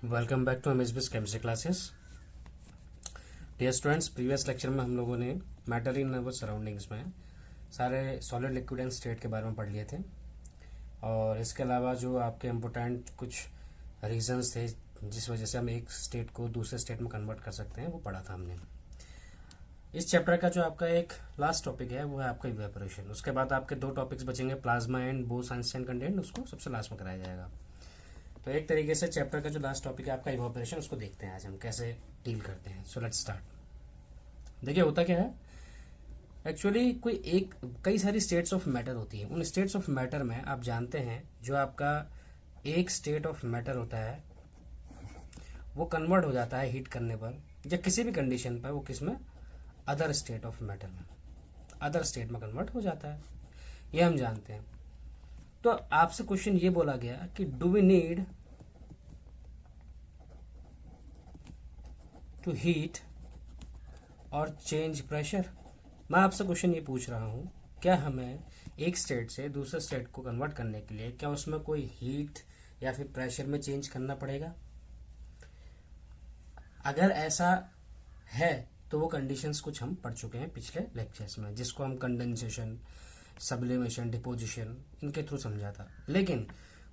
Welcome back to MSBS chemistry classes. Dear students, previous lecture में हम लोगों ने मैटर इन अवर सराउंडिंग्स में सारे सॉलिड लिक्विड एंड स्टेट के बारे में पढ़ लिए थे और इसके अलावा जो आपके इम्पोर्टेंट कुछ रीजंस थे जिस वजह से हम एक स्टेट को दूसरे स्टेट में कन्वर्ट कर सकते हैं वो पढ़ा था हमने। इस चैप्टर का जो आपका एक लास्ट टॉपिक है वो है आपका इवेपोरेशन। उसके बाद आपके दो टॉपिक्स बचेंगे, प्लाज्मा एंड बोस-आइंस्टाइन कंटेंट, उसको सबसे लास्ट में कराया जाएगा। तो एक तरीके से चैप्टर का जो लास्ट टॉपिक है आपका इवेपोरेशन, उसको देखते हैं आज हम कैसे डील करते हैं। So let's start. देखिए होता क्या है, एक्चुअली कई सारी स्टेट्स ऑफ मैटर होती है। उन स्टेट्स ऑफ मैटर में आप जानते हैं जो आपका एक स्टेट ऑफ मैटर होता है वो कन्वर्ट हो जाता है हीट करने पर या किसी भी कंडीशन पर, वो किस में, अदर स्टेट ऑफ मैटर में, अदर स्टेट में कन्वर्ट हो जाता है, ये हम जानते हैं। तो आपसे क्वेश्चन ये बोला गया कि do we need to heat और चेंज प्रेशर। मैं आपसे क्वेश्चन ये पूछ रहा हूं, क्या हमें एक स्टेट से दूसरे स्टेट को कन्वर्ट करने के लिए क्या उसमें कोई हीट या फिर प्रेशर में चेंज करना पड़ेगा? अगर ऐसा है तो वो कंडीशंस कुछ हम पढ़ चुके हैं पिछले लेक्चर्स में, जिसको हम कंडेंसेशन, सब्लिमेशन, डिपोजिशन, इनके थ्रू समझा था। लेकिन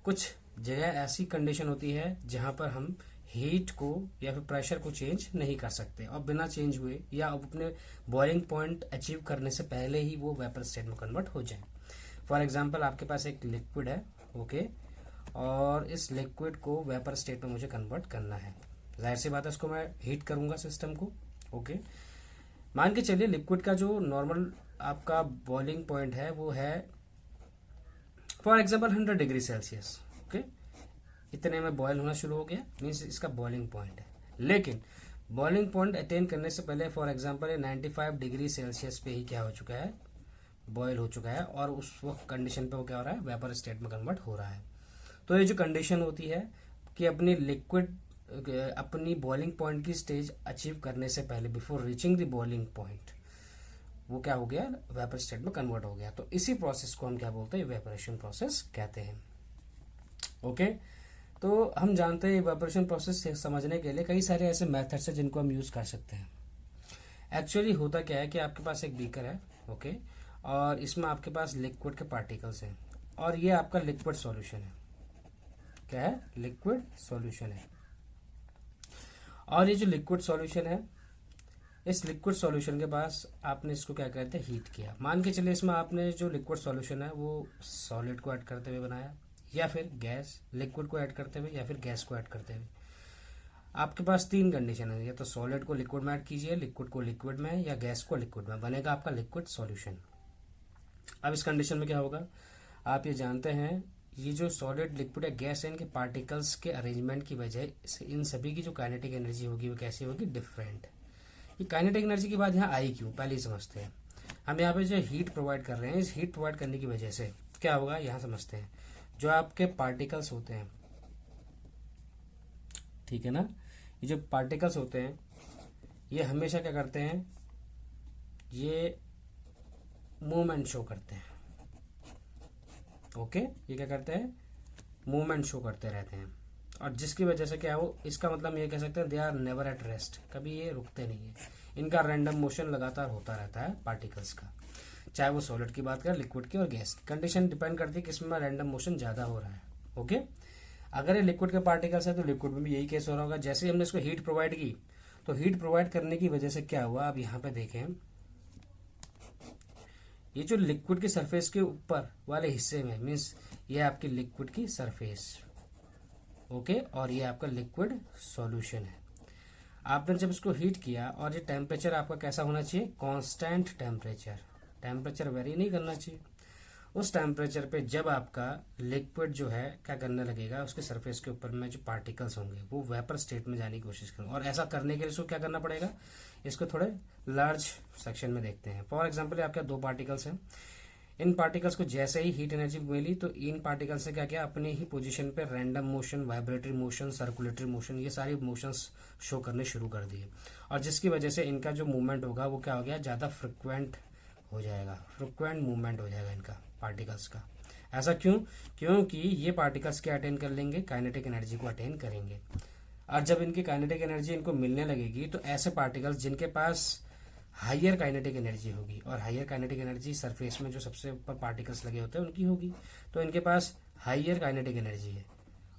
कुछ जगह ऐसी कंडीशन होती है जहां पर हम हीट को या फिर प्रेशर को चेंज नहीं कर सकते और बिना चेंज हुए या अपने बॉइलिंग पॉइंट अचीव करने से पहले ही वो वेपर स्टेट में कन्वर्ट हो जाए। फॉर एग्जांपल, आपके पास एक लिक्विड है, ओके, और इस लिक्विड को वेपर स्टेट में मुझे कन्वर्ट करना है। जाहिर सी बात है, इसको मैं हीट करूंगा सिस्टम को, ओके। मान के चलिए लिक्विड का जो नॉर्मल आपका बॉइलिंग पॉइंट है वो है for example 100 degree Celsius, okay. इतने में बॉयल होना शुरू हो गया, मीन्स इसका बॉइलिंग पॉइंट है। लेकिन बॉइलिंग पॉइंट अटेन करने से पहले फॉर एग्जांपल ये 95 डिग्री सेल्सियस पे ही क्या हो चुका है, बॉयल हो चुका है, और उस वक्त कंडीशन पे वो क्या हो रहा है, वेपर स्टेट में कन्वर्ट हो रहा है। तो ये जो कंडीशन होती है कि अपनी बॉइलिंग पॉइंट की स्टेज अचीव करने से पहले, before reaching the boiling point, वो क्या हो गया, वेपर स्टेट में कन्वर्ट हो गया। तो इसी प्रोसेस को हम क्या बोलते हैं, इवेपोरेशन प्रोसेस कहते हैं, ओके। तो हम जानते हैं इवेपोरेशन प्रोसेस समझने के लिए कई सारे ऐसे मेथड्स हैं जिनको हम यूज कर सकते हैं। एक्चुअली होता क्या है कि आपके पास एक बीकर है, ओके, और इसमें आपके पास लिक्विड के पार्टिकल्स हैं और ये आपका लिक्विड सॉल्यूशन है। क्या है, लिक्विड सॉल्यूशन है। और ये जो लिक्विड सॉल्यूशन है, इस लिक्विड सॉल्यूशन के पास आपने इसको क्या कहते हैं, हीट किया। मान के चलिए इसमें आपने जो लिक्विड सॉल्यूशन है वो सॉलिड को ऐड करते हुए बनाया या फिर गैस, लिक्विड को ऐड करते हुए या फिर गैस को ऐड करते हुए। आपके पास तीन कंडीशन है, या तो सॉलिड को लिक्विड में ऐड कीजिए, लिक्विड को लिक्विड में, या गैस को लिक्विड में, बनेगा आपका लिक्विड सॉल्यूशन। अब इस कंडीशन में क्या होगा, आप ये जानते हैं, ये जो सॉलिड, लिक्विड या गैस है, इनके पार्टिकल्स के अरेंजमेंट की वजह से इन सभी की जो काइनेटिक एनर्जी होगी वो कैसी होगी, डिफरेंट। ये काइनेटिक एनर्जी की बात यहाँ आई क्यों, पहले ही समझते हैं। हम यहाँ पे जो हीट प्रोवाइड कर रहे हैं, इस हीट प्रोवाइड करने की वजह से क्या होगा यहाँ समझते हैं। जो आपके पार्टिकल्स होते हैं, ठीक है ना, ये जो पार्टिकल्स होते हैं ये हमेशा क्या करते हैं, ये मूवमेंट शो करते हैं, ओके। ये क्या करते हैं, मूवमेंट शो करते रहते हैं, और जिसकी वजह से क्या हो, इसका मतलब ये कह सकते हैं they are never at rest, कभी ये रुकते नहीं है। इनका रैंडम मोशन लगातार होता रहता है पार्टिकल्स का, चाहे वो सॉलिड की बात करें, लिक्विड की और गैस की। कंडीशन डिपेंड करती है किसमें रैंडम मोशन ज्यादा हो रहा है, ओके। अगर ये लिक्विड के पार्टिकल्स है तो लिक्विड में भी यही केस हो रहा होगा। जैसे ही हमने इसको हीट प्रोवाइड की, तो हीट प्रोवाइड करने की वजह से क्या हुआ, अब यहाँ पे देखें, ये जो लिक्विड की सरफेस के ऊपर वाले हिस्से में, मीन्स ये आपकी लिक्विड की सरफेस, ओके, और ये आपका लिक्विड सॉल्यूशन है। आपने जब इसको हीट किया और ये टेम्परेचर आपका कैसा होना चाहिए, कांस्टेंट टेम्परेचर, टेम्परेचर वेरी नहीं करना चाहिए। उस टेम्परेचर पे जब आपका लिक्विड जो है क्या करने लगेगा, उसके सरफेस के ऊपर में जो पार्टिकल्स होंगे वो वेपर स्टेट में जाने की कोशिश करेंगे, और ऐसा करने के लिए इसको क्या करना पड़ेगा, इसको थोड़े लार्ज सेक्शन में देखते हैं। फॉर एग्जाम्पल आपके दो पार्टिकल्स हैं, इन पार्टिकल्स को जैसे ही हीट एनर्जी मिली तो इन पार्टिकल्स से क्या किया, अपने ही पोजीशन पे random motion, vibratory motion, circulatory motion, ये सारी मोशंस शो करने शुरू कर दिए, और जिसकी वजह से इनका जो मूवमेंट होगा वो क्या हो गया, ज़्यादा फ्रिक्वेंट हो जाएगा, फ्रिक्वेंट मूवमेंट हो जाएगा इनका पार्टिकल्स का। ऐसा क्यों, क्योंकि ये पार्टिकल्स क्या अटेन कर लेंगे, काइनेटिक एनर्जी को अटेन करेंगे। और जब इनकी काइनेटिक एनर्जी इनको मिलने लगेगी तो ऐसे पार्टिकल्स जिनके पास हाइयर काइनेटिक एनर्जी होगी, और हाइयर काइनेटिक एनर्जी सरफेस में जो सबसे ऊपर पार्टिकल्स लगे होते हैं उनकी होगी, तो इनके पास हाइयर काइनेटिक एनर्जी है।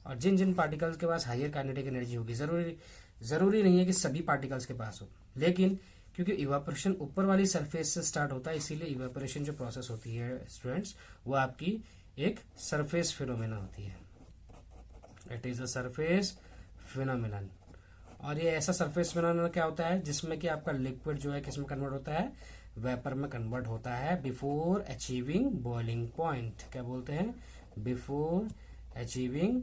और जिन जिन पार्टिकल्स के पास हाइयर काइनेटिक एनर्जी होगी, जरूरी नहीं है कि सभी पार्टिकल्स के पास हो, लेकिन क्योंकि इवापोरेशन ऊपर वाली सरफेस से स्टार्ट होता है, इसीलिए इवापोरेशन जो प्रोसेस होती है स्टूडेंट्स, वो आपकी एक सरफेस फिनोमेना होती है। It is a surface phenomenon. और ये ऐसा सरफेस फिनोमेना क्या होता है जिसमें कि आपका लिक्विड जो है किस में कन्वर्ट होता है, वेपर में कन्वर्ट होता है बिफोर अचीविंग बॉइलिंग पॉइंट। क्या बोलते हैं, before achieving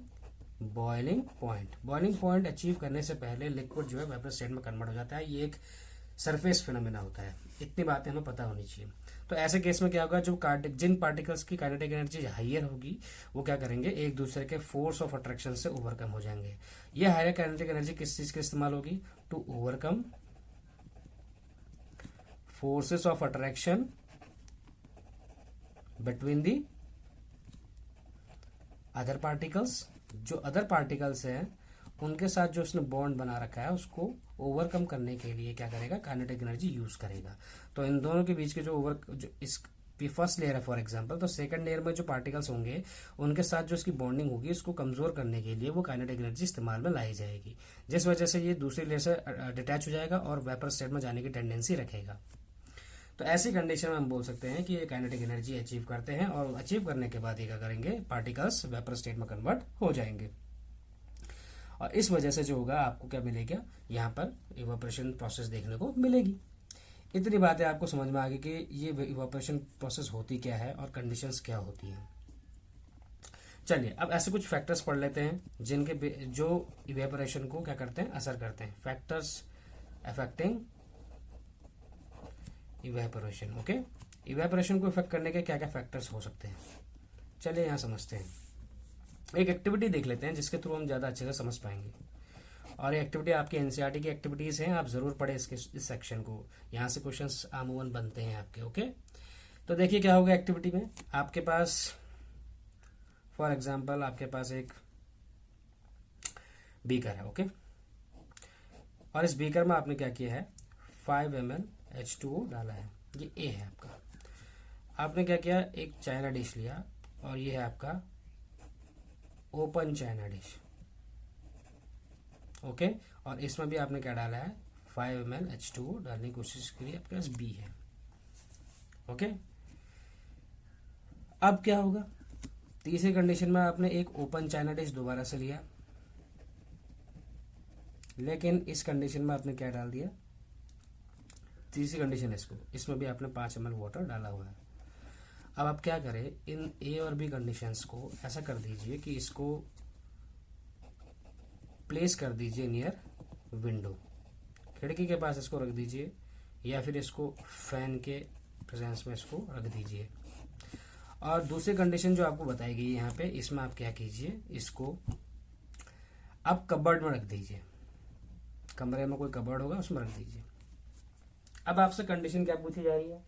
boiling point. Boiling point achieve करने से पहले लिक्विड जो है वेपर स्टेट में कन्वर्ट हो जाता है। ये एक सरफेस फिनोमेना होता है। इतनी बातें हमें पता होनी चाहिए। तो ऐसे केस में क्या होगा, जो जिन पार्टिकल्स की काइनेटिक एनर्जी हाइयर होगी वो क्या करेंगे, एक दूसरे के फोर्स ऑफ अट्रैक्शन से ओवरकम हो जाएंगे। ये हायर काइनेटिक एनर्जी किस चीज के इस्तेमाल होगी, to overcome forces of attraction between the other particles. जो अदर पार्टिकल्स हैं उनके साथ जो उसने बॉन्ड बना रखा है उसको ओवरकम करने के लिए क्या करेगा, काइनेटिक एनर्जी यूज करेगा। तो इन दोनों के बीच के जो इस फर्स्ट लेयर है फॉर एग्जांपल, तो सेकंड लेयर में जो पार्टिकल्स होंगे उनके साथ जो इसकी बॉन्डिंग होगी उसको कमजोर करने के लिए वो काइनेटिक एनर्जी इस्तेमाल में लाई जाएगी, जिस वजह से ये दूसरी लेयर से डिटैच हो जाएगा और वेपर स्टेट में जाने की टेंडेंसी रखेगा। तो ऐसी कंडीशन में हम बोल सकते हैं कि ये काइनेटिक एनर्जी अचीव करते हैं, और अचीव करने के बाद ये क्या करेंगे, पार्टिकल्स वेपर स्टेट में कन्वर्ट हो जाएंगे। और इस वजह से जो होगा आपको क्या मिलेगा, यहाँ पर इवापोरेशन प्रोसेस देखने को मिलेगी। इतनी बातें आपको समझ में आ गई कि ये इवापोरेशन प्रोसेस होती क्या है और कंडीशंस क्या होती हैं। चलिए अब ऐसे कुछ फैक्टर्स पढ़ लेते हैं जिनके जो इवेपोरेशन को क्या करते हैं, असर करते हैं। Factors affecting evaporation. Okay, evaporation को इफेक्ट करने के क्या क्या फैक्टर्स हो सकते हैं, चलिए यहाँ समझते हैं। एक एक्टिविटी देख लेते हैं जिसके थ्रू हम ज़्यादा अच्छे से समझ पाएंगे। और ये एक्टिविटी आपकी एनसीईआरटी की एक्टिविटीज़ हैं, आप ज़रूर पढ़ें इस सेक्शन को, यहाँ से क्वेश्चंस आमूमन बनते हैं आपके। ओके, तो देखिए क्या होगा एक्टिविटी में, आपके पास फॉर एग्जांपल आपके पास एक बीकर है। ओके, और इस बीकर में आपने क्या किया है, 5 ml H2O डाला है। ये ए है आपका। आपने क्या किया, एक चाइना डिश लिया और ये है आपका ओपन चाइना डिश। ओके, और इसमें भी आपने क्या डाला है, 5 ml H2O डालने की कोशिश करिए, आपके पास बी है। ओके, अब क्या होगा, तीसरी कंडीशन में आपने एक ओपन चाइना डिश दोबारा से लिया, लेकिन इस कंडीशन में आपने क्या डाल दिया, तीसरी कंडीशन है इसमें भी आपने 5 ml वाटर डाला हुआ है। अब आप क्या करें, इन ए और बी कंडीशंस को ऐसा कर दीजिए कि इसको प्लेस कर दीजिए नियर विंडो, खिड़की के पास इसको रख दीजिए, या फिर इसको फैन के प्रेजेंस में इसको रख दीजिए। और दूसरी कंडीशन जो आपको बताई गई यहाँ पे, इसमें आप क्या कीजिए, इसको आप कबर्ड में रख दीजिए, कमरे में कोई कबर्ड होगा उसमें रख दीजिए। अब आपसे कंडीशन क्या पूछी जा रही है,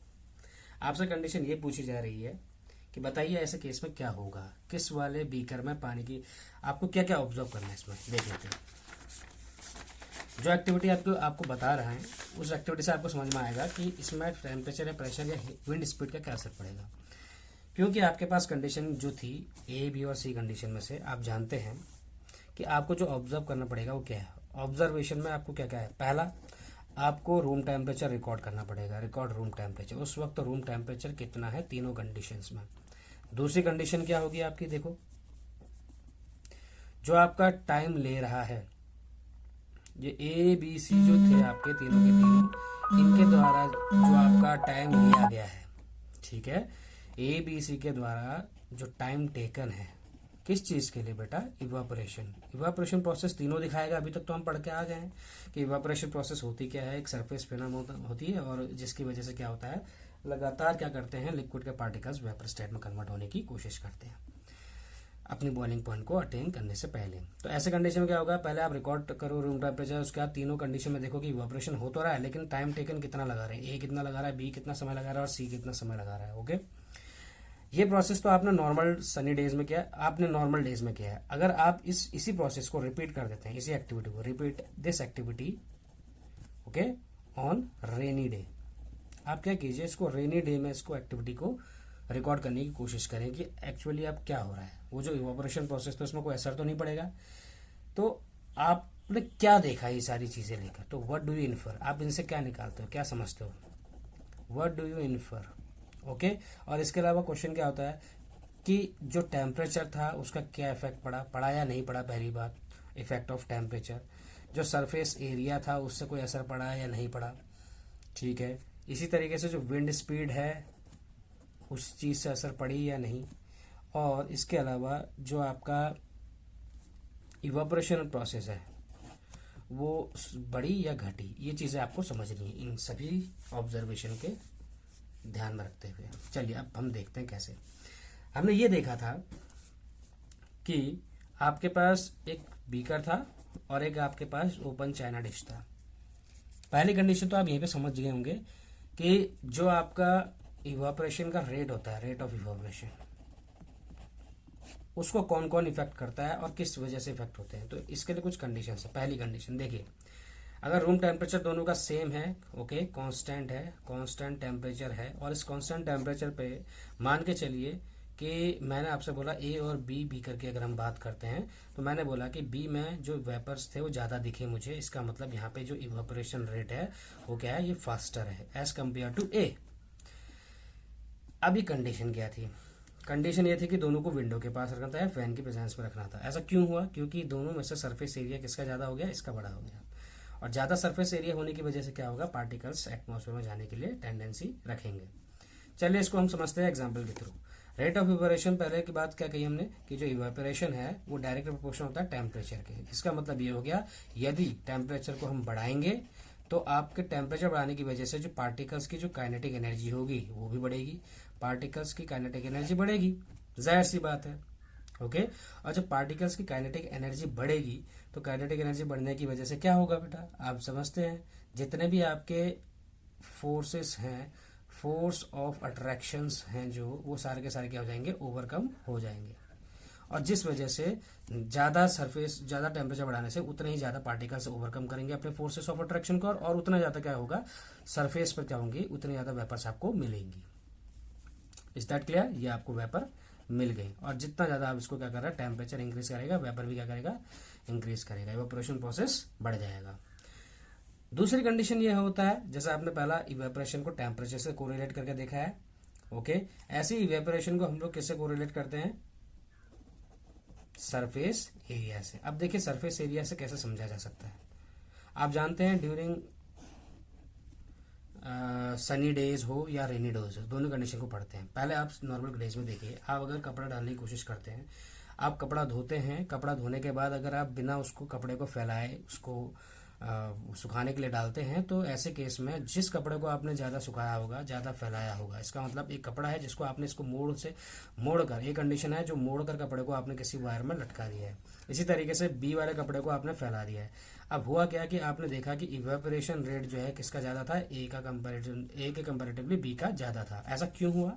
आपसे कंडीशन ये पूछी जा रही है कि बताइए ऐसे केस में क्या होगा, किस वाले बीकर में पानी की, आपको क्या क्या ऑब्जर्व करना है इसमें देख लेते हैं। जो एक्टिविटी आपको बता रहा है उस एक्टिविटी से आपको समझ में आएगा कि इसमें टेम्परेचर या प्रेशर या विंड स्पीड का क्या असर पड़ेगा। क्योंकि आपके पास कंडीशन जो थी ए बी और सी कंडीशन में से आप जानते हैं कि आपको जो ऑब्जर्व करना पड़ेगा वो क्या है। ऑब्जर्वेशन में आपको क्या क्या है, पहला आपको रूम टेम्परेचर रिकॉर्ड करना पड़ेगा, रिकॉर्ड रूम टेम्परेचर, उस वक्त रूम टेम्परेचर कितना है तीनों कंडीशंस में। दूसरी कंडीशन क्या होगी आपकी, देखो जो आपका टाइम ले रहा है, ये ए बी सी जो थे आपके तीनों के तीनों, इनके द्वारा जो आपका टाइम लिया गया है, ठीक है, ए बी सी के द्वारा जो टाइम टेकन है, किस चीज के लिए बेटा, इवापोरेशन। इवापोरेशन प्रोसेस तीनों दिखाएगा। अभी तक तो हम पढ़ के आ गए हैं कि इवापोरेशन प्रोसेस होती क्या है, एक सरफेस फिनोमेना होती है, और जिसकी वजह से क्या होता है, लगातार क्या करते हैं, लिक्विड के पार्टिकल्स वेपर स्टेट में कन्वर्ट होने की कोशिश करते हैं अपनी बॉइलिंग पॉइंट को अटेन करने से पहले। तो ऐसे कंडीशन में क्या होगा, पहले आप रिकॉर्ड करो रूम टेम्परेचर, उसके बाद तीनों कंडीशन में देखो कि इवापोरेशन हो तो रहा है, लेकिन टाइम टेकन कितना लगा रहे हैं, ए कितना लगा रहा है, बी कितना समय लगा रहा है और सी कितना समय लगा रहा है। ओके, ये प्रोसेस तो आपने नॉर्मल सनी डेज में किया है, आपने नॉर्मल डेज में किया है। अगर आप इसी प्रोसेस को रिपीट कर देते हैं, इसी एक्टिविटी को, repeat this activity okay on rainy day, आप क्या कीजिए, इसको रेनी डे में इसको एक्टिविटी को रिकॉर्ड करने की कोशिश करें कि एक्चुअली अब क्या हो रहा है। वो जो इवोपरेशन प्रोसेस तो इसमें कोई असर तो नहीं पड़ेगा, तो आपने क्या देखा ये सारी चीजें लेकर, तो व्हाट डू यू इन्फर, आप इनसे क्या निकालते हो, क्या समझते हो, what do you infer okay. और इसके अलावा क्वेश्चन क्या होता है कि जो टेम्परेचर था उसका क्या इफेक्ट पड़ा या नहीं पड़ा, पहली बात इफेक्ट ऑफ टेम्परेचर। जो सरफेस एरिया था उससे कोई असर पड़ा या नहीं पड़ा, ठीक है। इसी तरीके से जो विंड स्पीड है उस चीज से असर पड़ी या नहीं, और इसके अलावा जो आपका इवापोरेशन प्रोसेस है वो बढ़ी या घटी, ये चीजें आपको समझनी है इन सभी ऑब्जर्वेशन के ध्यान में रखते हुए। चलिए अब हम देखते हैं कैसे। हमने ये देखा था कि आपके पास एक बीकर था और एक आपके पास ओपन चाइना डिश था। पहली कंडीशन तो आप यहीं पे समझ गए होंगे कि जो आपका इवापोरेशन का रेट होता है, रेट ऑफ इवापोरेशन, उसको कौन कौन इफेक्ट करता है और किस वजह से इफेक्ट होते हैं। तो इसके लिए कुछ कंडीशन है। पहली कंडीशन देखिए, अगर रूम टेम्परेचर दोनों का सेम है, ओके, कांस्टेंट है, कांस्टेंट टेम्परेचर है, और इस कांस्टेंट टेम्परेचर पे मान के चलिए कि मैंने आपसे बोला ए और बी करके अगर हम बात करते हैं, तो मैंने बोला कि बी में जो वेपर्स थे वो ज़्यादा दिखे मुझे, इसका मतलब यहाँ पे जो इवापोरेशन रेट है वो क्या है, ये फास्टर है एज कम्पेयर टू ए। अभी कंडीशन क्या थी, कंडीशन ये थी कि दोनों को विंडो के पास रखना था या फैन की प्रेजेंस में रखना था। ऐसा क्यों हुआ, क्योंकि दोनों में से सरफेस एरिया किसका ज़्यादा हो गया, इसका बड़ा हो गया, और ज़्यादा सरफेस एरिया होने की वजह से क्या होगा, पार्टिकल्स एटमॉस्फेयर में जाने के लिए टेंडेंसी रखेंगे। चलिए इसको हम समझते हैं एग्जाम्पल के थ्रू। रेट ऑफ इवेपोरेशन, पहले की बात क्या कही हमने कि जो इवेपोरेशन है वो डायरेक्ट प्रोपोर्शन होता है टेम्परेचर के। इसका मतलब ये हो गया, यदि टेम्परेचर को हम बढ़ाएंगे तो आपके टेम्परेचर बढ़ाने की वजह से जो पार्टिकल्स की जो काइनेटिक एनर्जी होगी वो भी बढ़ेगी, पार्टिकल्स की काइनेटिक एनर्जी बढ़ेगी, जाहिर सी बात है, ओके। और जब पार्टिकल्स की काइनेटिक एनर्जी बढ़ेगी तो काइनेटिक एनर्जी बढ़ने की वजह से क्या होगा बेटा, आप समझते हैं, जितने भी आपके फोर्सेस हैं, फोर्स ऑफ अट्रैक्शंस हैं जो, वो सारे के सारे क्या हो जाएंगे, ओवरकम हो जाएंगे। और जिस वजह से ज़्यादा सरफेस, ज़्यादा टेम्परेचर बढ़ाने से उतने ही ज़्यादा पार्टिकल्स ओवरकम करेंगे अपने फोर्सेस ऑफ अट्रैक्शन को, और उतना ज़्यादा क्या होगा, सरफेस पर क्या होंगी, उतनी ज़्यादा वेपर्स आपको मिलेंगी। इज दैट क्लियर, ये आपको वेपर मिल गई, और जितना ज़्यादा आप इसको क्या कर रहा है, टेम्परेचर इंक्रीज करेगा, वेपर भी क्या करेगा, इंक्रीज करेगा, इवेपोरेशन प्रोसेस बढ़ जाएगा। दूसरी कंडीशन ये होता है, जैसे आपने पहला इवेपोरेशन को टेम्परेचर से कोरिलेट करके देखा है, ओके, ऐसे इवेपोरेशन को हम लोग किससे कोरिलेट करते हैं, सरफेस एरिया से। अब देखिए सरफेस एरिया से कैसे समझा जा सकता है। आप जानते हैं ड्यूरिंग सनी डेज हो या रेनी डेज हो, दोनों कंडीशन को पढ़ते हैं। पहले आप नॉर्मल डेज में देखिए, आप अगर कपड़ा डालने की कोशिश करते हैं, आप कपड़ा धोते हैं, कपड़ा धोने के बाद अगर आप बिना उसको कपड़े को फैलाए उसको सुखाने के लिए डालते हैं, तो ऐसे केस में जिस कपड़े को आपने ज़्यादा सुखाया होगा, ज़्यादा फैलाया होगा, इसका मतलब एक कपड़ा है जिसको आपने इसको मोड़ कर, एक कंडीशन है जो मोड़ कर कपड़े को आपने किसी वायर में लटका दिया है। इसी तरीके से बी वाले कपड़े को आपने फैला दिया है। अब हुआ क्या कि आपने देखा कि इवेपोरेशन रेट जो है किसका ज़्यादा था, ए के कंपेरेटिवली बी का ज़्यादा था। ऐसा क्यों हुआ,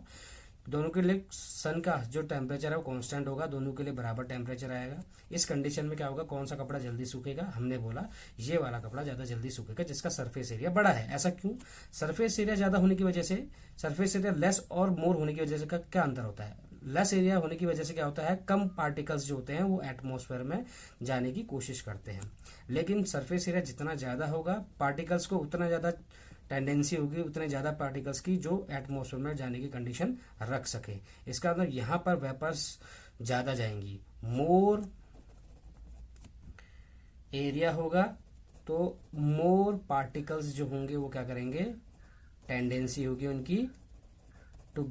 दोनों के लिए सन का जो टेम्परेचर है वो कांस्टेंट होगा, दोनों के लिए बराबर टेम्परेचर आएगा। इस कंडीशन में क्या होगा, कौन सा कपड़ा जल्दी सूखेगा, हमने बोला ये वाला कपड़ा ज़्यादा जल्दी सूखेगा जिसका सरफेस एरिया बड़ा है। ऐसा क्यों, सरफेस एरिया ज़्यादा होने की वजह से, सरफेस एरिया लेस और मोर होने की वजह से क्या अंतर होता है, लेस एरिया होने की वजह से क्या होता है, कम पार्टिकल्स जो होते हैं वो एटमॉस्फेयर में जाने की कोशिश करते हैं। लेकिन सरफेस एरिया जितना ज़्यादा होगा, पार्टिकल्स को उतना ज़्यादा टेंडेंसी होगी, उतने ज़्यादा पार्टिकल्स की जो एटमॉस्फेयर में जाने की कंडीशन रख सके। इसका मतलब यहाँ पर वेपर्स ज़्यादा जाएंगी, मोर एरिया होगा तो मोर पार्टिकल्स जो होंगे वो क्या करेंगे, टेंडेंसी होगी उनकी to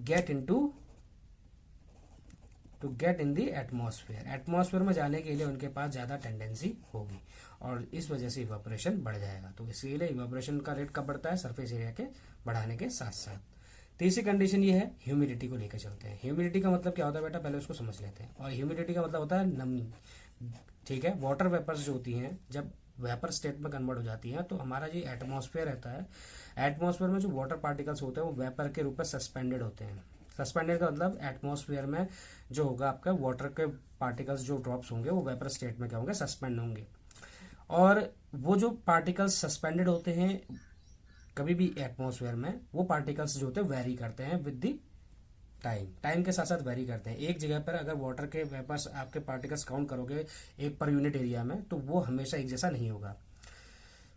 get in the atmosphere, atmosphere में जाने के लिए उनके पास ज़्यादा टेंडेंसी होगी, और इस वजह से इवेपोरेशन बढ़ जाएगा। तो इसीलिए इवेपोरेशन का रेट कब बढ़ता है, सरफेस एरिया के बढ़ाने के साथ साथ। तीसरी कंडीशन ये है, ह्यूमिडिटी को लेकर चलते हैं। ह्यूमिडिटी का मतलब क्या होता है बेटा, पहले उसको समझ लेते हैं। और ह्यूमिडिटी का मतलब होता है नमी, ठीक है। वाटर वेपर्स जो होती हैं जब वेपर स्टेट में कन्वर्ट हो जाती है, तो हमारा जो एटमॉस्फेयर रहता है, एटमॉस्फेयर में जो वाटर पार्टिकल्स होते हैं वो वेपर के रूप में सस्पेंडेड होते हैं, सस्पेंडेड का मतलब एटमॉस्फेयर में जो होगा आपका वाटर के पार्टिकल्स जो ड्रॉप्स होंगे वो वेपर स्टेट में क्या होंगे, सस्पेंड होंगे। और वो जो पार्टिकल्स सस्पेंडेड होते हैं कभी भी एटमॉस्फेयर में, वो पार्टिकल्स जो होते हैं वेरी करते हैं विद द टाइम के साथ साथ वेरी करते हैं। एक जगह पर अगर वाटर के वेपर्स आपके पार्टिकल्स काउंट करोगे एक पर यूनिट एरिया में, तो वो हमेशा एक जैसा नहीं होगा,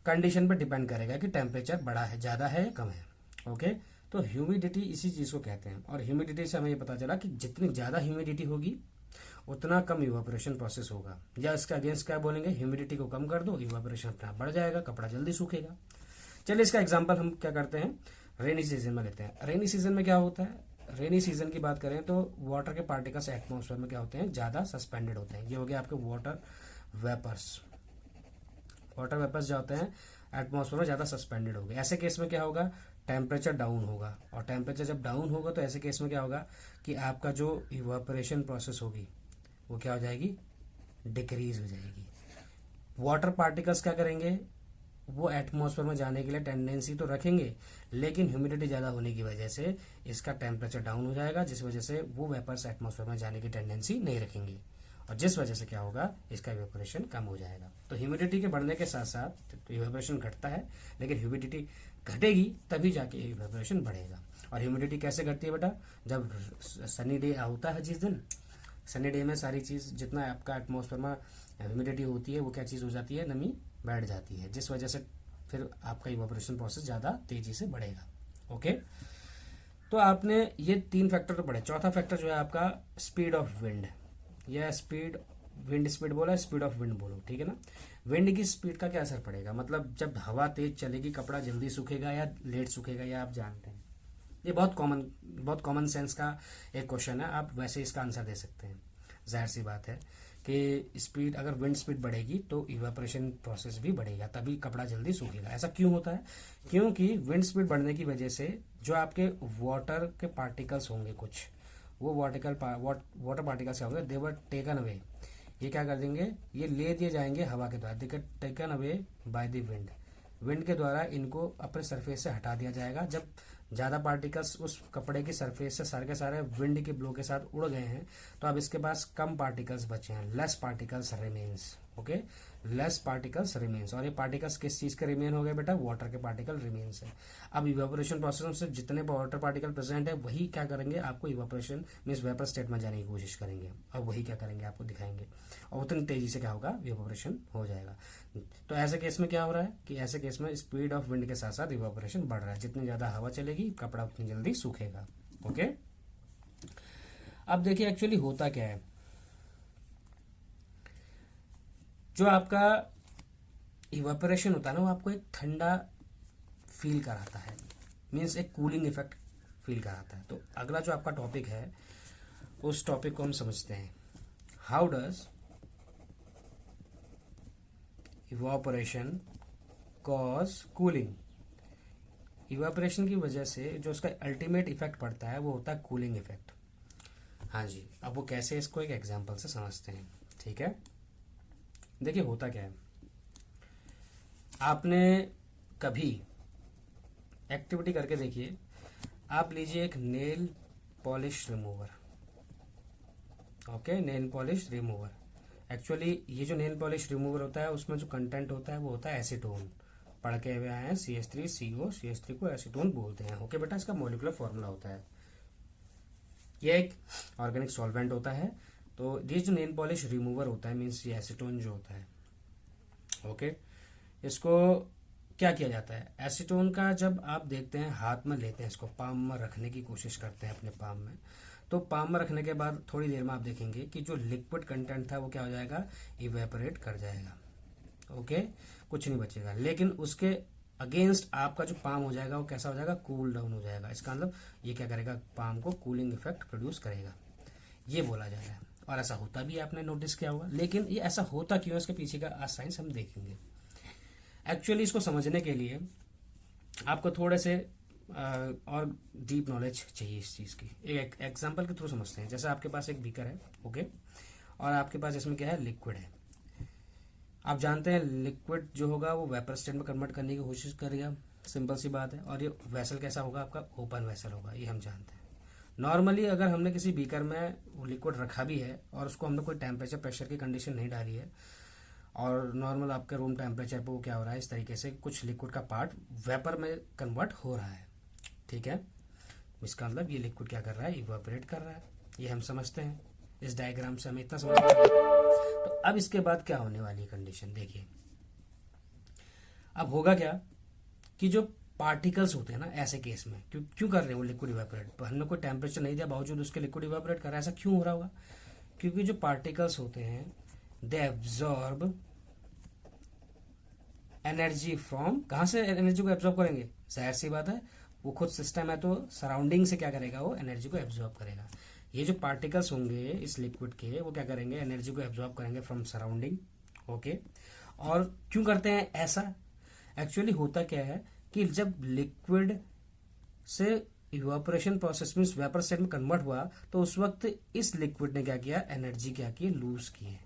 कंडीशन पे डिपेंड करेगा कि टेम्परेचर बड़ा है, ज़्यादा है या कम है। ओके, तो ह्यूमिडिटी इसी चीज़ को कहते हैं। और ह्यूमिडिटी से हमें ये पता चला कि जितनी ज़्यादा ह्यूमिडिटी होगी उतना कम इवापोरेशन प्रोसेस होगा। या इसके अगेंस्ट क्या बोलेंगे, ह्यूमिडिटी को कम कर दो, इवापोरेशन अपना बढ़ जाएगा, कपड़ा जल्दी सूखेगा। चलिए इसका एग्जाम्पल हम क्या करते हैं, रेनी सीजन में लेते हैं। रेनी सीजन में क्या होता है, रेनी सीजन की बात करें तो वाटर के पार्टिकल्स एटमॉस्फेयर में क्या होते हैं, ज़्यादा सस्पेंडेड होते हैं। ये हो गया आपके वाटर वेपर्स। वाटर वेपर्स जो होते हैं एटमॉस्फेयर में ज़्यादा सस्पेंडेड हो गए। ऐसे केस में क्या होगा, टेम्परेचर डाउन होगा। और टेम्परेचर जब डाउन होगा तो ऐसे केस में क्या होगा कि आपका जो इवापोरेशन प्रोसेस होगी वो क्या हो जाएगी, डिक्रीज हो जाएगी। वाटर पार्टिकल्स क्या करेंगे, वो एटमॉस्फेयर में जाने के लिए टेंडेंसी तो रखेंगे, लेकिन ह्यूमिडिटी ज़्यादा होने की वजह से इसका टेम्परेचर डाउन हो जाएगा, जिस वजह से वो वेपर्स एटमॉस्फेयर में जाने की टेंडेंसी नहीं रखेंगे, और जिस वजह से क्या होगा, इसका इवेपोरेशन कम हो जाएगा। तो ह्यूमिडिटी के बढ़ने के साथ साथ इवेपोरेशन घटता है, लेकिन ह्यूमिडिटी घटेगी तभी जाके इवेपोरेशन बढ़ेगा। और ह्यूमिडिटी कैसे घटती है बेटा, जब सनी डे होता है, जिस दिन सनी डे में सारी चीज़ जितना आपका एटमॉस्फेयर में ह्यूमिडिटी होती है वो क्या चीज़ हो जाती है, नमी बैठ जाती है, जिस वजह से फिर आपका इवेपोरेशन प्रोसेस ज़्यादा तेजी से बढ़ेगा। ओके, तो आपने ये 3 फैक्टर तो पढ़े। चौथा फैक्टर जो है आपका स्पीड ऑफ विंड, या स्पीड, विंड स्पीड बोला, स्पीड ऑफ विंड बोलो, ठीक है ना। विंड की स्पीड का क्या असर पड़ेगा, मतलब जब हवा तेज चलेगी कपड़ा जल्दी सूखेगा या लेट सूखेगा, या आप जानते हैं। ये बहुत कॉमन सेंस का एक क्वेश्चन है, आप वैसे इसका आंसर दे सकते हैं। जाहिर सी बात है कि स्पीड, अगर विंड स्पीड बढ़ेगी तो इवेपोरेशन प्रोसेस भी बढ़ेगा, तभी कपड़ा जल्दी सूखेगा। ऐसा क्यों होता है, क्योंकि विंड स्पीड बढ़ने की वजह से जो आपके वाटर के पार्टिकल्स होंगे कुछ, वो वाटर पार्टिकल्स क्या होंगे, दे वर टेकन अवे, ये क्या कर देंगे, ये ले दिए जाएंगे हवा के द्वारा, दे taken away by the wind. Wind के द्वारा इनको अपने सरफेस से हटा दिया जाएगा। जब ज़्यादा पार्टिकल्स उस कपड़े की सरफेस से सारे के सारे विंड के ब्लो के साथ उड़ गए हैं, तो अब इसके पास कम पार्टिकल्स बचे हैं, less particles remains. Okay, less particles remains. और ये पार्टिकल्स किस चीज़ के रिमेन हो गए बेटा, वाटर के पार्टिकल रिमेन्स है। अब इवेपोरेशन प्रोसेस में सिर्फ जितने वाटर पार्टिकल प्रेजेंट है वही क्या करेंगे, आपको इवेपोरेशन मीन्स वेपर स्टेट में जाने की कोशिश करेंगे, और वही क्या करेंगे, आपको दिखाएंगे, और उतनी तेजी से क्या होगा, इवेपोरेशन हो जाएगा। तो ऐसे केस में क्या हो रहा है कि ऐसे केस में स्पीड ऑफ विंड के साथ साथ इवेपोरेशन बढ़ रहा है। जितनी ज़्यादा हवा चलेगी कपड़ा उतनी जल्दी सूखेगा। ओके, अब देखिए एक्चुअली होता क्या है, जो आपका इवेपोरेशन होता है ना, वो आपको एक ठंडा फील कराता है, मीन्स एक कूलिंग इफेक्ट फील कराता है। तो अगला जो आपका टॉपिक है उस टॉपिक को हम समझते हैं, how does evaporation cause cooling. Evaporation की वजह से जो उसका अल्टीमेट इफेक्ट पड़ता है वो होता है कूलिंग इफेक्ट। हाँ जी, अब वो कैसे, इसको एक एग्जांपल से समझते हैं। ठीक है, देखिए होता क्या है, आपने कभी एक्टिविटी करके देखिए, आप लीजिए एक nail polish remover. Okay, nail polish remover, actually ये जो नेल पॉलिश रिमूवर होता है उसमें जो कंटेंट होता है वो होता है एसीटोन। पढ़ के हुए आए हैं CH3CO, CH3 को एसीटोन बोलते हैं। ओके बेटा, इसका मॉलिक्यूलर फॉर्मूला होता है, ये एक ऑर्गेनिक सॉल्वेंट होता है। तो ये जो नेल पॉलिश रिमूवर होता है मीन्स ये एसीटोन जो होता है, ओके, इसको क्या किया जाता है, एसीटोन का जब आप देखते हैं हाथ में लेते हैं, इसको पाम में रखने की कोशिश करते हैं अपने पाम में, तो पाम में रखने के बाद थोड़ी देर में आप देखेंगे कि जो लिक्विड कंटेंट था वो क्या हो जाएगा, इवेपोरेट कर जाएगा। ओके, कुछ नहीं बचेगा, लेकिन उसके अगेंस्ट आपका जो पाम हो जाएगा वो कैसा हो जाएगा, कूल डाउन हो जाएगा। इसका मतलब ये क्या करेगा, पाम को कूलिंग इफेक्ट प्रोड्यूस करेगा, ये बोला जा रहा है। और ऐसा होता भी है, आपने नोटिस किया होगा। लेकिन ये ऐसा होता क्यों है, इसके पीछे का आज साइंस हम देखेंगे। एक्चुअली इसको समझने के लिए आपको थोड़े से और डीप नॉलेज चाहिए इस चीज़ की। एक एग्जांपल के थ्रू समझते हैं। जैसे आपके पास एक बीकर है, ओके, और आपके पास इसमें क्या है, लिक्विड है। आप जानते हैं लिक्विड जो होगा वो वेपर स्टेट में कन्वर्ट करने की कोशिश करेगा, सिंपल सी बात है। और ये वेसल कैसा होगा, आपका ओपन वेसल होगा, ये हम जानते हैं। नॉर्मली अगर हमने किसी बीकर में वो लिक्विड रखा भी है और उसको हमने कोई टेम्परेचर प्रेशर की कंडीशन नहीं डाली है और नॉर्मल आपके रूम टेम्परेचर पे वो क्या हो रहा है, इस तरीके से कुछ लिक्विड का पार्ट वेपर में कन्वर्ट हो रहा है, ठीक है। इसका मतलब ये लिक्विड क्या कर रहा है, इवेपोरेट कर रहा है, ये हम समझते हैं। इस डायग्राम से हमें इतना समझ में आ गया। तो अब इसके बाद क्या होने वाली है कंडीशन देखिए। अब होगा क्या कि जो पार्टिकल्स होते हैं ना, ऐसे केस में क्यों कर रहे हैं वो लिक्विड इवेपोरेट, हमने कोई टेम्परेचर नहीं दिया बावजूद उसके लिक्विड इवेपोरेट कर रहा है, ऐसा क्यों हो रहा होगा? क्योंकि जो पार्टिकल्स होते हैं दे एब्जॉर्ब एनर्जी फ्रॉम, कहाँ से एनर्जी को एब्जॉर्ब करेंगे? जाहिर सी बात है, वो खुद सिस्टम है तो सराउंडिंग से क्या करेगा, वो एनर्जी को एब्जॉर्ब करेगा। ये जो पार्टिकल्स होंगे इस लिक्विड के, वो क्या करेंगे, एनर्जी को एब्जॉर्ब करेंगे फ्रॉम सराउंडिंग, ओके। और क्यों करते हैं ऐसा? एक्चुअली होता क्या है कि जब लिक्विड से इवापोरेशन प्रोसेस में वेपर स्टेट में कन्वर्ट हुआ तो उस वक्त इस लिक्विड ने क्या किया, एनर्जी क्या की, लूज की है।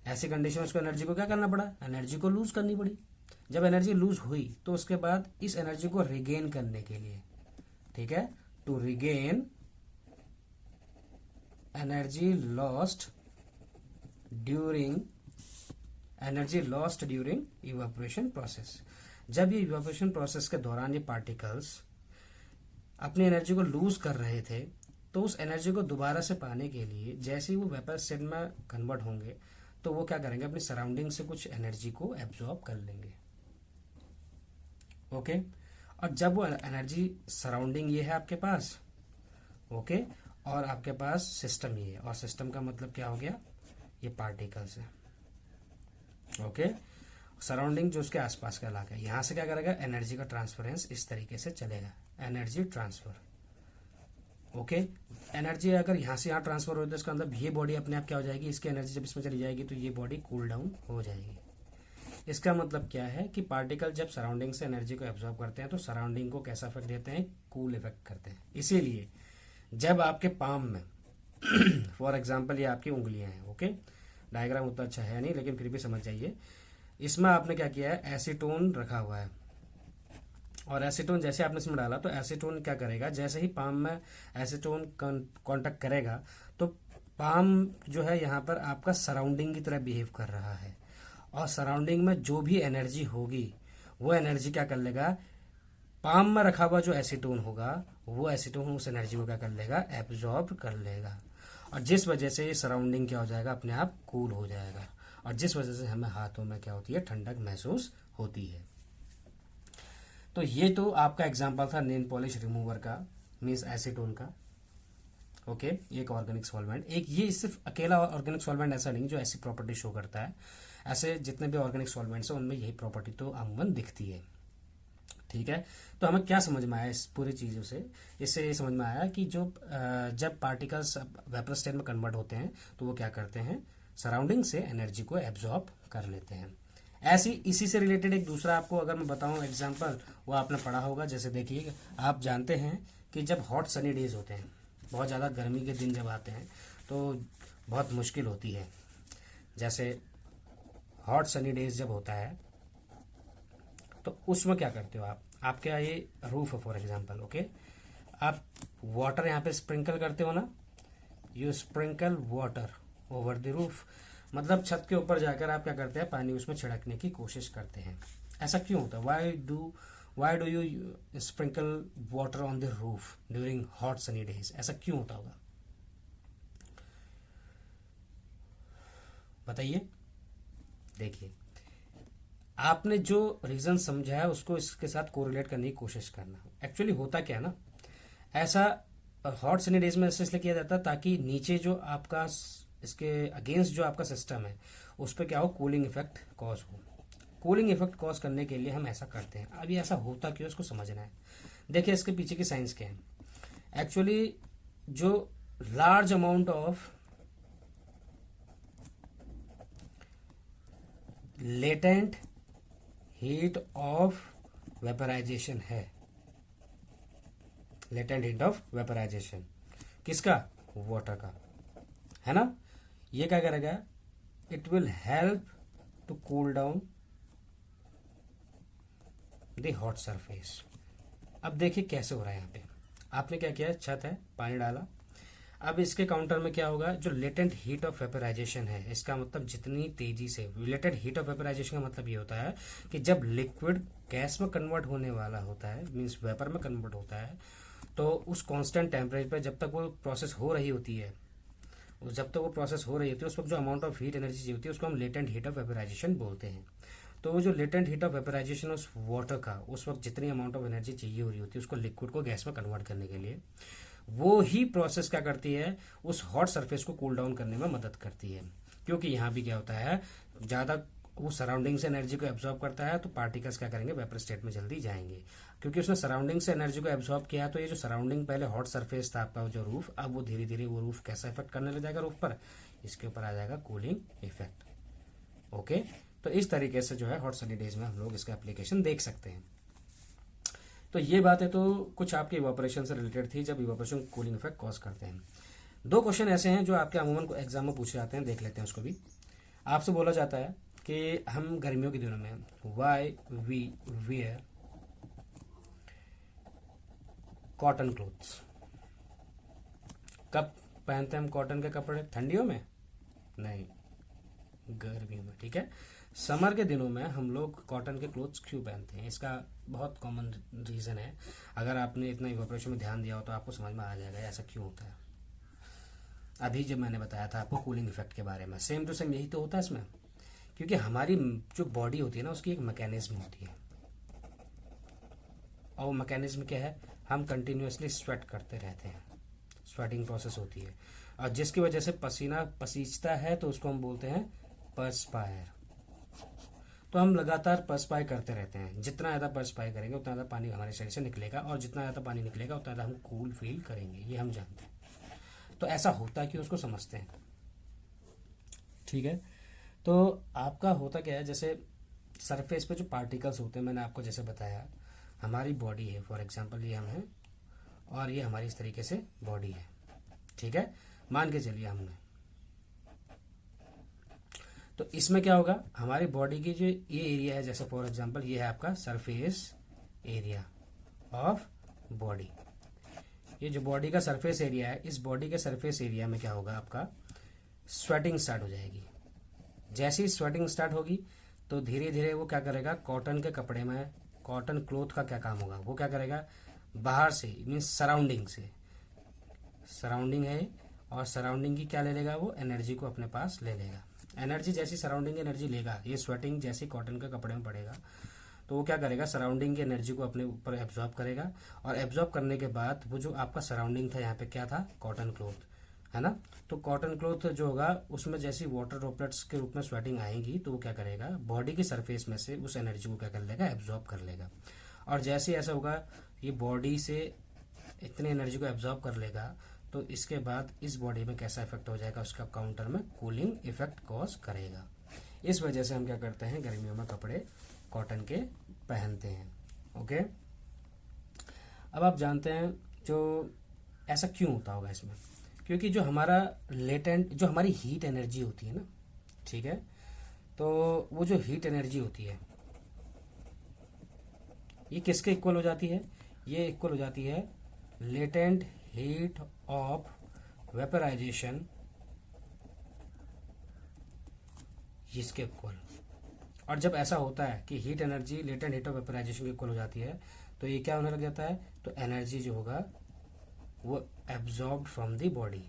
ऐसी कंडीशन में उसको एनर्जी को क्या करना पड़ा, एनर्जी को लूज करनी पड़ी। जब एनर्जी लूज हुई तो उसके बाद इस एनर्जी को रिगेन करने के लिए, ठीक है, to regain energy lost during evaporation process. जब ये इवापोरेशन प्रोसेस के दौरान ये पार्टिकल्स अपनी एनर्जी को लूज कर रहे थे तो उस एनर्जी को दोबारा से पाने के लिए जैसे ही वो वेपर स्टेट में कन्वर्ट होंगे तो वो क्या करेंगे, अपनी सराउंडिंग से कुछ एनर्जी को एब्जॉर्ब कर लेंगे, ओके। और जब वो एनर्जी सराउंडिंग ये है आपके पास, ओके, और आपके पास सिस्टम ये है, और सिस्टम का मतलब क्या हो गया, ये पार्टिकल्स है, ओके। सराउंडिंग जो उसके आसपास का इलाका है, यहां से क्या करेगा, एनर्जी का ट्रांसफरेंस इस तरीके से चलेगा, एनर्जी ट्रांसफर, ओके। एनर्जी अगर यहाँ से यहाँ ट्रांसफर हो तो इसका मतलब ये बॉडी अपने आप क्या हो जाएगी, इसकी एनर्जी जब इसमें चली जाएगी तो ये बॉडी कूल डाउन हो जाएगी। इसका मतलब क्या है कि पार्टिकल जब सराउंडिंग से एनर्जी को एब्जॉर्ब करते हैं तो सराउंडिंग को कैसा इफेक्ट देते हैं, कूल इफेक्ट करते हैं। इसीलिए जब आपके पाम में फॉर एग्जाम्पल ये आपकी उंगलियां हैं, ओके, डायग्राम उतना अच्छा है नहीं लेकिन फिर भी समझ जाइए। इसमें आपने क्या किया है, एसीटोन रखा हुआ है, और एसीटोन जैसे आपने इसमें डाला तो एसीटोन क्या करेगा, जैसे ही पाम में एसीटोन कांटेक्ट करेगा तो पाम जो है यहाँ पर आपका सराउंडिंग की तरह बिहेव कर रहा है, और सराउंडिंग में जो भी एनर्जी होगी वो एनर्जी क्या कर लेगा, पाम में रखा हुआ जो एसीटोन होगा वो एसीटोन उस एनर्जी को क्या कर लेगा, एब्जॉर्ब कर लेगा, और जिस वजह से ये सराउंडिंग क्या हो जाएगा, अपने आप कूल हो जाएगा, और जिस वजह से हमें हाथों में क्या होती है, ठंडक महसूस होती है। तो ये तो आपका एग्जांपल था नेल पॉलिश रिमूवर का, मींस एसीटोन का, ओके। एक ऑर्गेनिक सॉल्वेंट, एक ये सिर्फ अकेला ऑर्गेनिक सॉल्वेंट ऐसा नहीं जो ऐसी प्रॉपर्टी शो करता है, ऐसे जितने भी ऑर्गेनिक सॉल्वेंट्स हैं उनमें यही प्रॉपर्टी तो अमूमन दिखती है, ठीक है। तो हमें क्या समझ में आया इस पूरी चीज़ों से, इससे ये समझ में आया कि जो जब पार्टिकल्स वेपर स्टेट में कन्वर्ट होते हैं तो वो क्या करते हैं, सराउंडिंग से एनर्जी को एब्जॉर्ब कर लेते हैं। ऐसी इसी से रिलेटेड एक दूसरा आपको अगर मैं बताऊं एग्जांपल, वो आपने पढ़ा होगा। जैसे देखिए, आप जानते हैं कि जब हॉट सनी डेज होते हैं, बहुत ज़्यादा गर्मी के दिन जब आते हैं तो बहुत मुश्किल होती है। जैसे हॉट सनी डेज जब होता है तो उसमें क्या करते हो आप, आपके यहाँ ये रूफ है फॉर एग्जांपल, ओके, आप वाटर यहाँ पे स्प्रिंकल करते हो ना, you sprinkle water over the roof, मतलब छत के ऊपर जाकर आप क्या करते हैं, पानी उसमें छिड़कने की कोशिश करते हैं। ऐसा क्यों होता है, why do you sprinkle water on the roof during hot Sunny days, ऐसा क्यों होता होगा, बताइए। देखिए, आपने जो रीजन समझा है उसको इसके साथ कोरिलेट करने की कोशिश करना। एक्चुअली होता क्या है ना, ऐसा हॉट सनी डेज में ऐसे इसलिए किया जाता है ताकि नीचे जो आपका इसके अगेंस्ट जो आपका सिस्टम है उस पर क्या हो, कूलिंग इफेक्ट कॉज हो। कूलिंग इफेक्ट कॉज करने के लिए हम ऐसा करते हैं। अभी ऐसा होता क्यों, इसको समझना है। देखिए इसके पीछे की साइंस क्या है। एक्चुअली जो large amount of latent heat of vaporization है, लेटेंट हीट ऑफ वेपराइजेशन किसका, वाटर का, है ना, ये क्या करेगा, it will help to cool down the hot surface. अब देखिए कैसे हो रहा है यहाँ पे, आपने क्या किया, छत है, पानी डाला। अब इसके काउंटर में क्या होगा, जो लेटेंट हीट ऑफ वेपराइजेशन है, इसका मतलब जितनी तेजी से, लेटेंट हीट ऑफ वेपराइजेशन का मतलब ये होता है कि जब लिक्विड गैस में कन्वर्ट होने वाला होता है, मीन्स वेपर में कन्वर्ट होता है, तो उस कांस्टेंट टेम्परेचर पर जब तक वो प्रोसेस हो रही होती है, जब तक वो प्रोसेस हो रही होती है, उस वक्त जो अमाउंट ऑफ हीट एनर्जी चाहिए होती है उसको हम लेटेंट हीट ऑफ वेपराइजेशन बोलते हैं। तो वो जो लेटेंट हीट ऑफ वेपराइजेशन उस वाटर का, उस वक्त जितनी अमाउंट ऑफ एनर्जी चाहिए हो रही होती है उसको लिक्विड को गैस में कन्वर्ट करने के लिए, वो ही प्रोसेस क्या करती है, उस हॉट सरफेस को कूल डाउन करने में मदद करती है। क्योंकि यहाँ भी क्या होता है, ज़्यादा वो सराउंडिंग से एनर्जी को एब्जॉर्ब करता है, तो पार्टिकल्स क्या करेंगे, वेपर स्टेट में जल्दी जाएंगे। क्योंकि उसने सराउंडिंग से एनर्जी को एब्जॉर्ब किया, तो ये जो सराउंडिंग पहले हॉट सरफेस था आपका जो रूफ, अब वो धीरे धीरे वो रूफ कैसा इफेक्ट करने लग जाएगा रूफ पर, इसके ऊपर आ जाएगा कूलिंग इफेक्ट। ओके, तो इस तरीके से जो है हॉट सनी डेज में हम लोग इसका एप्लीकेशन देख सकते हैं। तो ये बातें तो कुछ आपके इवापोरेशन से रिलेटेड थी, जब इवापोरेशन कूलिंग इफेक्ट कॉज करते हैं। दो क्वेश्चन ऐसे हैं जो आपके अमूमन को एग्जाम में पूछे जाते हैं, देख लेते हैं उसको भी। आपसे बोला जाता है कि हम गर्मियों के दिनों में why we wear cotton clothes, कब पहनते हैं हम कॉटन के कपड़े, ठंडियों में नहीं, गर्मियों में। ठीक है, समर के दिनों में हम लोग कॉटन के क्लोथ्स क्यों पहनते हैं, इसका बहुत कॉमन रीज़न है। अगर आपने इतना इवोपरेशन में ध्यान दिया हो तो आपको समझ में आ जाएगा ऐसा क्यों होता है। अभी जब मैंने बताया था आपको कूलिंग इफेक्ट के बारे में, सेम टू सेम यही तो होता है इसमें। क्योंकि हमारी जो बॉडी होती है ना, उसकी एक मैकेनिज्म होती है, और वो मैकेनिज्म क्या है, हम कंटिन्यूसली स्वेट करते रहते हैं, स्वेटिंग प्रोसेस होती है, और जिसकी वजह से पसीना पसीजता है, तो उसको हम बोलते हैं पर्सपायर। तो हम लगातार पर्सपायर करते रहते हैं, जितना ज़्यादा पर्सपायर करेंगे उतना ज़्यादा पानी हमारे शरीर से निकलेगा, और जितना ज़्यादा पानी निकलेगा उतना ज़्यादा हम कूल फील करेंगे, ये हम जानते हैं। तो ऐसा होता है कि उसको समझते हैं। ठीक है, तो आपका होता क्या है, जैसे सरफेस पे जो पार्टिकल्स होते हैं, मैंने आपको जैसे बताया, हमारी बॉडी है, फॉर एग्जांपल ये हम हैं, और ये हमारी इस तरीके से बॉडी है। ठीक है, मान के चलिए हमने, तो इसमें क्या होगा, हमारी बॉडी की जो ये एरिया है, जैसे फॉर एग्जांपल ये है आपका सरफेस एरिया ऑफ बॉडी। ये जो बॉडी का सरफेस एरिया है, इस बॉडी के सरफेस एरिया में क्या होगा, आपका स्वेटिंग स्टार्ट हो जाएगी। जैसे ही स्वेटिंग स्टार्ट होगी तो धीरे धीरे वो क्या करेगा, कॉटन के कपड़े में, कॉटन क्लोथ का क्या काम होगा, वो क्या करेगा, बाहर से मीन्स सराउंडिंग से, सराउंडिंग है और सराउंडिंग की क्या ले लेगा, वो एनर्जी को अपने पास ले लेगा। एनर्जी जैसी सराउंडिंग एनर्जी लेगा, ये स्वेटिंग जैसी कॉटन के कपड़े में पड़ेगा, तो वो क्या करेगा, सराउंडिंग की एनर्जी को अपने ऊपर एब्जॉर्ब करेगा, और एब्जॉर्ब करने के बाद वो जो आपका सराउंडिंग था, यहाँ पे क्या था, कॉटन क्लोथ है ना, तो कॉटन क्लोथ जो होगा उसमें जैसी वाटर ड्रॉपलेट्स के रूप में स्वेटिंग आएगी, तो वो क्या करेगा, बॉडी की सरफेस में से उस एनर्जी को क्या कर लेगा, एब्जॉर्ब कर लेगा। और जैसे ऐसा होगा, ये बॉडी से इतनी एनर्जी को एब्जॉर्ब कर लेगा, तो इसके बाद इस बॉडी में कैसा इफेक्ट हो जाएगा, उसका काउंटर में कूलिंग इफेक्ट कॉज करेगा। इस वजह से हम क्या करते हैं, गर्मियों में कपड़े कॉटन के पहनते हैं। ओके, अब आप जानते हैं जो ऐसा क्यों होता होगा इसमें, क्योंकि जो हमारा लेटेंट, जो हमारी हीट एनर्जी होती है ना, ठीक है, तो वो जो हीट एनर्जी होती है ये किसके इक्वल हो जाती है, ये इक्वल हो जाती है लेटेंट हीट ऑफ वेपराइजेशन, इसके इक्वल। और जब ऐसा होता है कि heat energy latent heat of vaporization के इक्वल हो जाती है, तो ये क्या होने लग जाता है, तो एनर्जी जो होगा वो absorb from the body,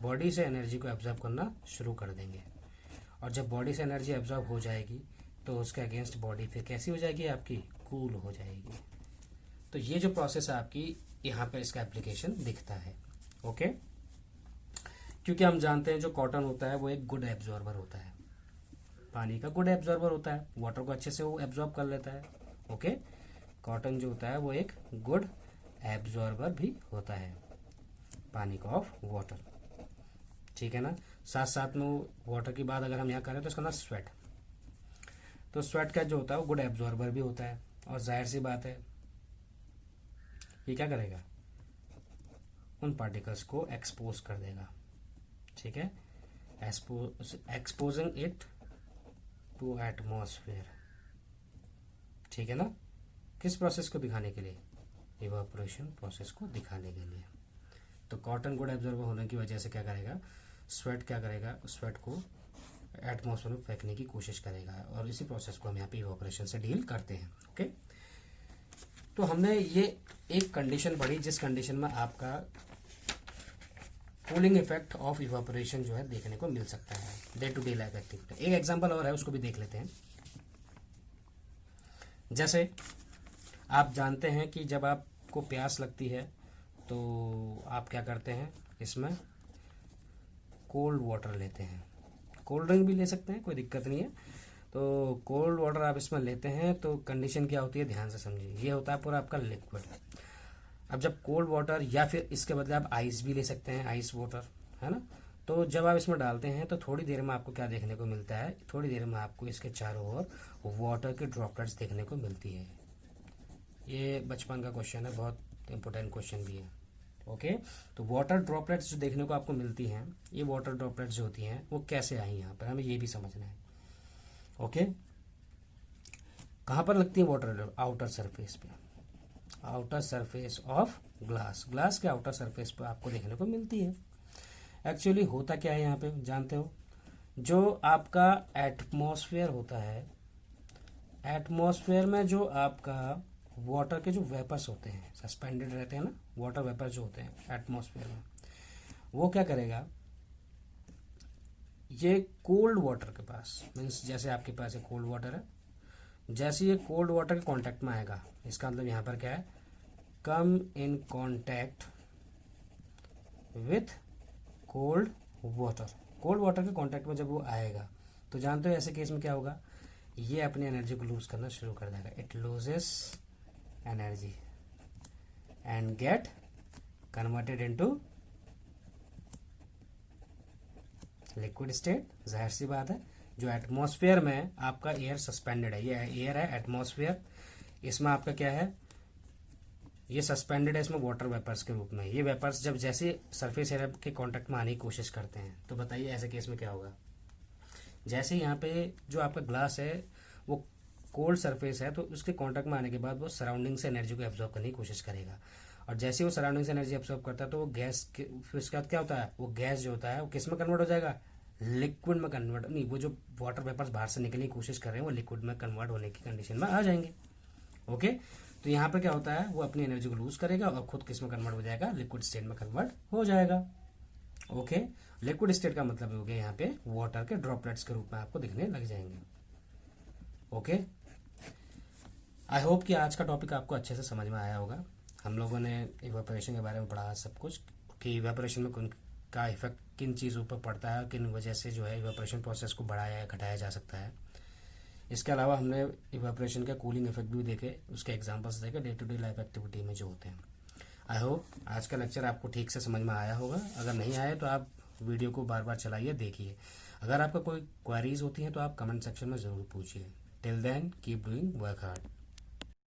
body से एनर्जी को एब्जॉर्ब करना शुरू कर देंगे। और जब बॉडी से एनर्जी एब्जॉर्ब हो जाएगी तो उसके अगेंस्ट बॉडी फिर कैसी हो जाएगी, आपकी कूल हो जाएगी। तो ये जो प्रोसेस है आपकी, यहाँ पर इसका एप्लीकेशन दिखता है। ओके, क्योंकि हम जानते हैं जो कॉटन होता है वो एक गुड एब्जॉर्बर होता है, पानी का गुड एब्जॉर्बर होता है, वाटर को अच्छे से वो एब्जॉर्ब कर लेता है। ओके, कॉटन जो होता है वो एक गुड एब्जॉर्बर भी होता है पानी का ऑफ वाटर। ठीक है ना, साथ साथ में वाटर की बात अगर हम यहाँ करें तो इसका नाम स्वेट, तो स्वेट का जो होता है वो गुड एब्जॉर्बर भी होता है, और जाहिर सी बात है ये क्या करेगा, उन पार्टिकल्स को एक्सपोज कर देगा। ठीक है, एक्सपोजिंग इट टू एटमॉस्फेयर। ठीक है ना, किस प्रोसेस को दिखाने के लिए, इवापोरेशन प्रोसेस को दिखाने के लिए। तो कॉटन गुड एब्जॉर्बर होने की वजह से क्या करेगा, स्वेट क्या करेगा, स्वेट को एटमॉस्फेयर में फेंकने की कोशिश करेगा, और इसी प्रोसेस को हम यहाँ पे इवापोरेशन से डील करते हैं। ओके, तो हमने ये एक कंडीशन पढ़ी जिस कंडीशन में आपका कूलिंग इफेक्ट ऑफ इवापोरेशन जो है देखने को मिल सकता है day to day life activity. एक एग्जांपल और है, उसको भी देख लेते हैं। जैसे आप जानते हैं कि जब आपको प्यास लगती है तो आप क्या करते हैं, इसमें कोल्ड वाटर लेते हैं। कोल्ड ड्रिंक भी ले सकते हैं, कोई दिक्कत नहीं है। तो कोल्ड वाटर आप इसमें लेते हैं तो कंडीशन क्या होती है, ध्यान से समझिए। ये होता है पूरा आपका लिक्विड। अब जब कोल्ड वाटर या फिर इसके बदले आप आइस भी ले सकते हैं, आइस वाटर, है ना। तो जब आप इसमें डालते हैं तो थोड़ी देर में आपको क्या देखने को मिलता है, थोड़ी देर में आपको इसके चारों ओर वाटर के ड्रॉपलेट्स देखने को मिलती है। ये बचपन का क्वेश्चन है, बहुत इंपॉर्टेंट क्वेश्चन भी है। ओके, तो वाटर ड्रॉपलेट्स जो देखने को आपको मिलती हैं, ये वाटर ड्रॉपलेट्स जो होती हैं वो कैसे आई यहाँ पर, हमें ये भी समझना है। ओके, कहाँ पर लगती है वाटर, आउटर सरफेस पे, outer surface of glass, glass के आउटर सरफेस पे आपको देखने को मिलती है। एक्चुअली होता क्या है यहाँ पे जानते हो, जो आपका एटमॉस्फेयर होता है, एटमॉस्फेयर में जो आपका वाटर के जो वेपर्स होते हैं सस्पेंडेड रहते हैं ना, वाटर वेपर जो होते हैं एटमॉस्फेयर में, वो क्या करेगा, ये कोल्ड वाटर के पास, मीन्स जैसे आपके पास एक कोल्ड वाटर है, जैसे ये कोल्ड वाटर के कांटेक्ट में आएगा, इसका मतलब यहाँ पर क्या है, come in contact with cold water. Cold water के कांटेक्ट में जब वो आएगा तो जानते हो ऐसे केस में क्या होगा, ये अपनी एनर्जी को लूज करना शुरू कर देगा। It loses energy and get converted into liquid state. जाहिर सी बात है, जो एटमॉस्फेयर में आपका एयर सस्पेंडेड है, ये एयर है एटमॉस्फेयर, इसमें आपका क्या है, ये सस्पेंडेड है इसमें वाटर वेपर्स के रूप में। ये वेपर्स जब जैसे सरफेस एरिया के कांटेक्ट में आने की कोशिश करते हैं तो बताइए ऐसे केस में क्या होगा। जैसे यहाँ पे जो आपका ग्लास है वो कोल्ड सरफेस है, तो उसके कांटेक्ट में आने के बाद वो सराउंडिंग से एनर्जी को एब्जॉर्ब करने की कोशिश करेगा, और जैसे वो सराउंडिंग से एनर्जी एब्जॉर्ब करता है तो वो गैस, फिर उसके बाद क्या होता है, वो गैस जो होता है वो किस में कन्वर्ट हो जाएगा, लिक्विड में कन्वर्ट, नहीं, वो जो वाटर वेपर्स बाहर से निकलने की कोशिश कर रहे हैं वो लिक्विड में कन्वर्ट होने की कंडीशन में आ जाएंगे। ओके, तो यहाँ पर क्या होता है, वो अपनी एनर्जी को लूज करेगा और खुद किस में कन्वर्ट हो जाएगा, लिक्विड स्टेट में कन्वर्ट हो जाएगा। ओके, लिक्विड स्टेट का मतलब हो गया यहाँ पे वाटर के ड्रॉपलेट्स के रूप में आपको दिखने लग जाएंगे। ओके, आई होप कि आज का टॉपिक आपको अच्छे से समझ में आया होगा। हम लोगों ने इवेपोरेशन के बारे में पढ़ा सब कुछ, कि इवेपोरेशन में का इफेक्ट किन चीज़ों पर पड़ता है, किन वजह से जो है इवेपोरेशन प्रोसेस को बढ़ाया या घटाया जा सकता है। इसके अलावा हमने इवेपोरेशन के कूलिंग इफेक्ट भी देखे, उसके एग्जांपल्स देखे day to day life activity में जो होते हैं। आई होप आज का लेक्चर आपको ठीक से समझ में आया होगा। अगर नहीं आया तो आप वीडियो को बार बार चलाइए, देखिए। अगर आपका कोई क्वेरीज होती हैं तो आप कमेंट सेक्शन में ज़रूर पूछिए। Till then keep doing work hard.